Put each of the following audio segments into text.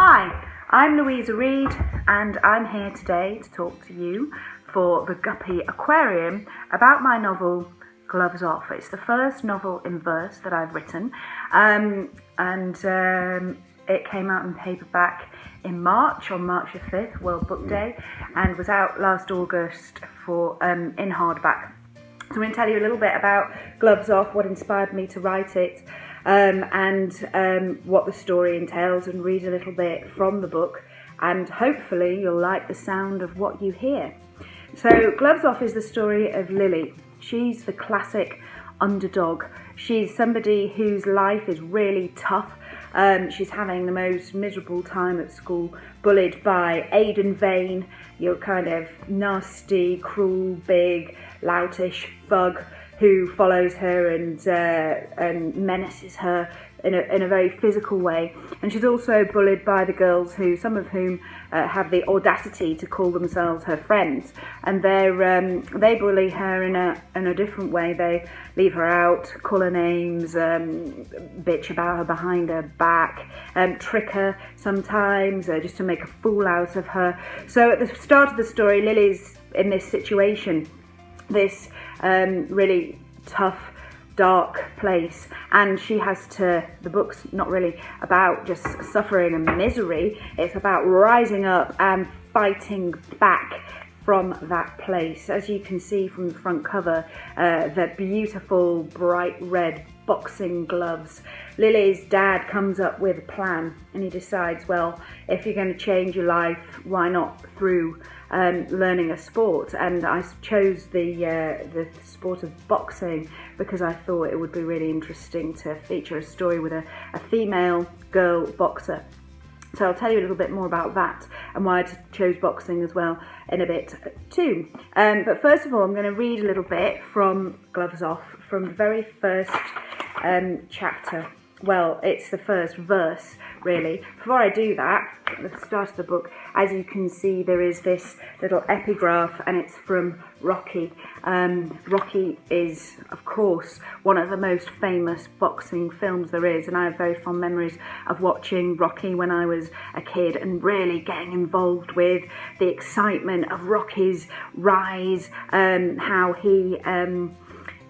Hi, I'm Louisa Reid and I'm here today to talk to you for the Guppy Aquarium about my novel Gloves Off. It's the first novel in verse that I've written and it came out in paperback in March, on March the 5th, World Book Day, and was out last August for in hardback. So I'm going to tell you a little bit about Gloves Off, what inspired me to write it, and what the story entails, and read a little bit from the book, and hopefully you'll like the sound of what you hear. So Gloves Off is the story of Lily. She's the classic underdog. She's somebody whose life is really tough. She's having the most miserable time at school, bullied by Aidan Vane, your kind of nasty, cruel, big, loutish thug who follows her and menaces her in a very physical way. And she's also bullied by the girls who, some of whom have the audacity to call themselves her friends, and they bully her in a different way. They leave her out, call her names, bitch about her behind her back, trick her sometimes, just to make a fool out of her. So at the start of the story, Lily's in this situation, this really tough, dark place, and she has to, the book's not really about just suffering and misery, it's about rising up and fighting back from that place. As you can see from the front cover, the beautiful bright red boxing gloves. Lily's dad comes up with a plan, and he decides, well, if you're going to change your life, why not through learning a sport? And I chose the sport of boxing because I thought it would be really interesting to feature a story with a female girl boxer. So I'll tell you a little bit more about that and why I chose boxing as well in a bit too. But first of all, I'm going to read a little bit from Gloves Off, from the very first chapter. Well, it's the first verse, really. Before I do that, at the start of the book, as you can see, there is this little epigraph, and it's from Rocky. Rocky is, of course, one of the most famous boxing films there is, and I have very fond memories of watching Rocky when I was a kid and really getting involved with the excitement of Rocky's rise, how he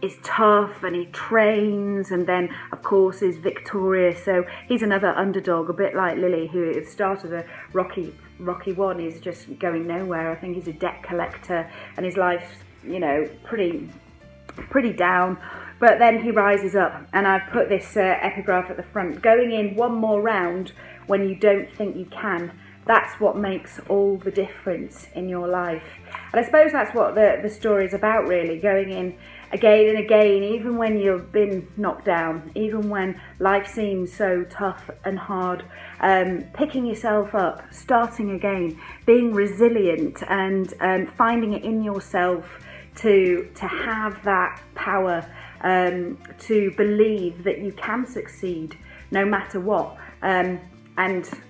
is tough and he trains and then of course is victorious. So he's another underdog, a bit like Lily, who at the start of the Rocky 1 is just going nowhere. I think he's a debt collector and his life's, pretty down, but then he rises up. And I've put this epigraph at the front: going in one more round when you don't think you can, that's what makes all the difference in your life. And I suppose that's what the story is about, really, going in again and again, even when you've been knocked down, even when life seems so tough and hard, picking yourself up, starting again, being resilient, and finding it in yourself to have that power, to believe that you can succeed no matter what. And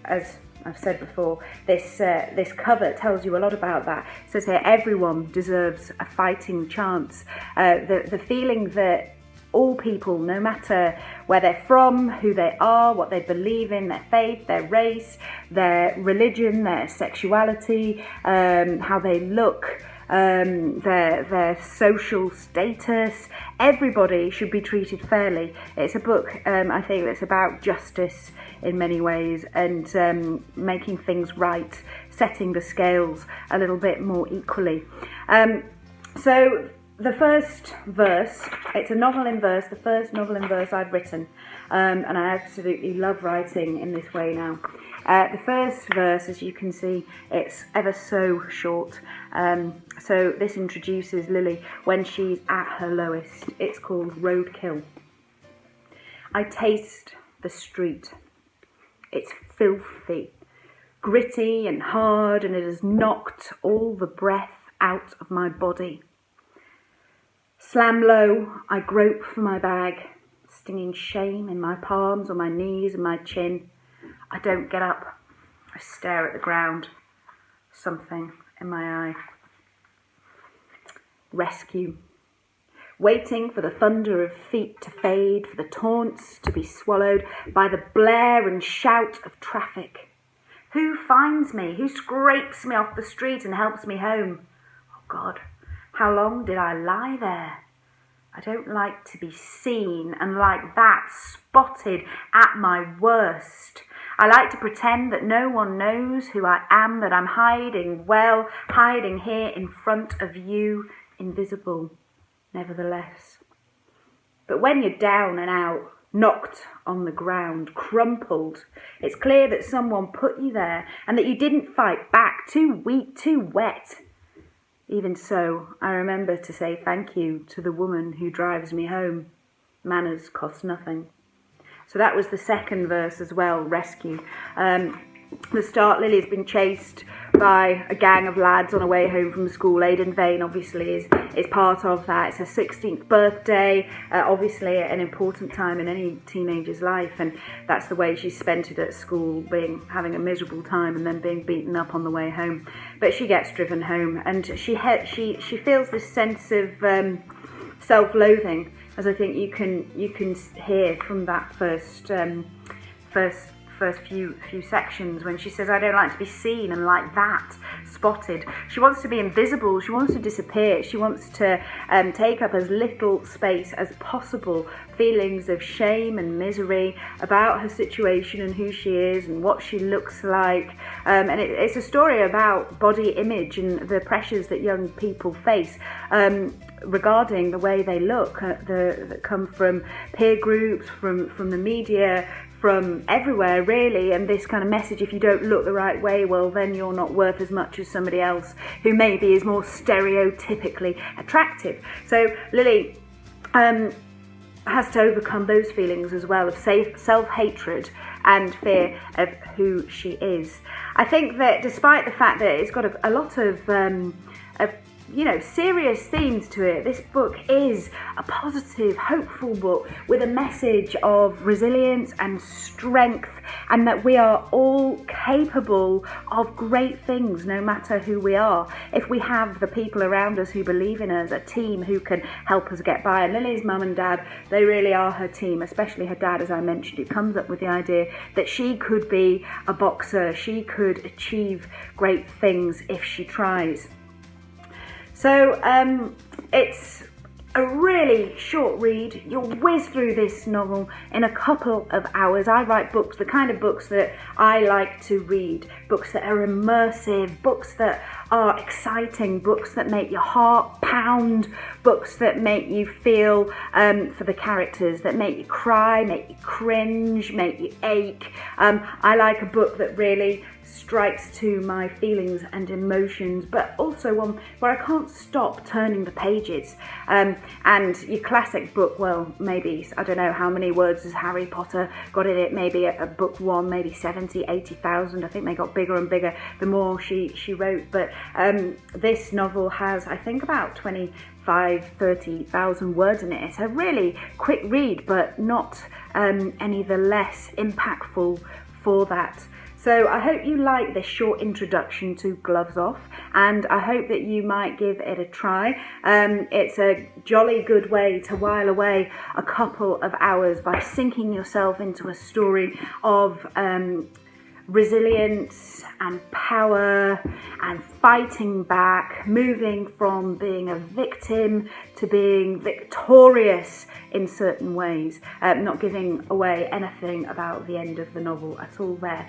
as I've said before, this cover tells you a lot about that. It says here, everyone deserves a fighting chance. The feeling that all people, no matter where they're from, who they are, what they believe in, their faith, their race, their religion, their sexuality, how they look, their social status, everybody should be treated fairly. It's a book, I think, that's about justice in many ways, and making things right, setting the scales a little bit more equally. So the first verse, it's a novel in verse, the first novel in verse I've written, and I absolutely love writing in this way now. The first verse, as you can see, it's ever so short. So this introduces Lily when she's at her lowest. It's called Roadkill. I taste the street. It's filthy, gritty and hard, and it has knocked all the breath out of my body. Slam low, I grope for my bag, stinging shame in my palms, on my knees and my chin. I don't get up. I stare at the ground. Something in my eye. Rescue. Waiting for the thunder of feet to fade, for the taunts to be swallowed by the blare and shout of traffic. Who finds me? Who scrapes me off the street and helps me home? Oh God, how long did I lie there? I don't like to be seen and like that, spotted at my worst. I like to pretend that no one knows who I am, that I'm hiding well, hiding here in front of you, invisible, nevertheless. But when you're down and out, knocked on the ground, crumpled, it's clear that someone put you there and that you didn't fight back, too weak, too wet. Even so, I remember to say thank you to the woman who drives me home. Manners cost nothing. So that was the second verse as well, rescue. The start, Lily's been chased by a gang of lads on her way home from school. Aidan Vane obviously is part of that. It's her 16th birthday, obviously an important time in any teenager's life, and that's the way she spent it at school, having a miserable time and then being beaten up on the way home. But she gets driven home, and she feels this sense of self-loathing, as I think you can hear from that first few sections when she says, I don't like to be seen and like that, spotted. She wants to be invisible, she wants to disappear, she wants to take up as little space as possible. Feelings of shame and misery about her situation and who she is and what she looks like. And it's a story about body image and the pressures that young people face regarding the way they look, that come from peer groups, from the media, from everywhere really, and this kind of message, if you don't look the right way, well then you're not worth as much as somebody else who maybe is more stereotypically attractive. So Lily has to overcome those feelings as well of self-hatred and fear of who she is. I think that despite the fact that it's got a lot of serious themes to it, this book is a positive, hopeful book with a message of resilience and strength, and that we are all capable of great things no matter who we are, if we have the people around us who believe in us, a team who can help us get by. And Lily's mum and dad, they really are her team, especially her dad, as I mentioned, who comes up with the idea that she could be a boxer, she could achieve great things if she tries. So it's a really short read. You'll whiz through this novel in a couple of hours. I write books, the kind of books that I like to read, books that are immersive, books that are exciting, books that make your heart pound, books that make you feel for the characters, that make you cry, make you cringe, make you ache. I like a book that really strikes to my feelings and emotions, but also one where I can't stop turning the pages. And your classic book, well, maybe, I don't know how many words has Harry Potter got in it, maybe a book one, maybe 70, 80,000. I think they got bigger and bigger the more she wrote, but this novel has, I think, about 30,000 words in it. It's a really quick read, but not any the less impactful for that. So I hope you like this short introduction to Gloves Off, and I hope that you might give it a try. It's a jolly good way to while away a couple of hours by sinking yourself into a story of resilience and power and fighting back, moving from being a victim to being victorious in certain ways, not giving away anything about the end of the novel at all there.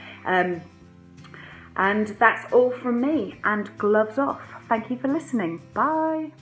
And that's all from me, and Gloves Off. Thank you for listening. Bye.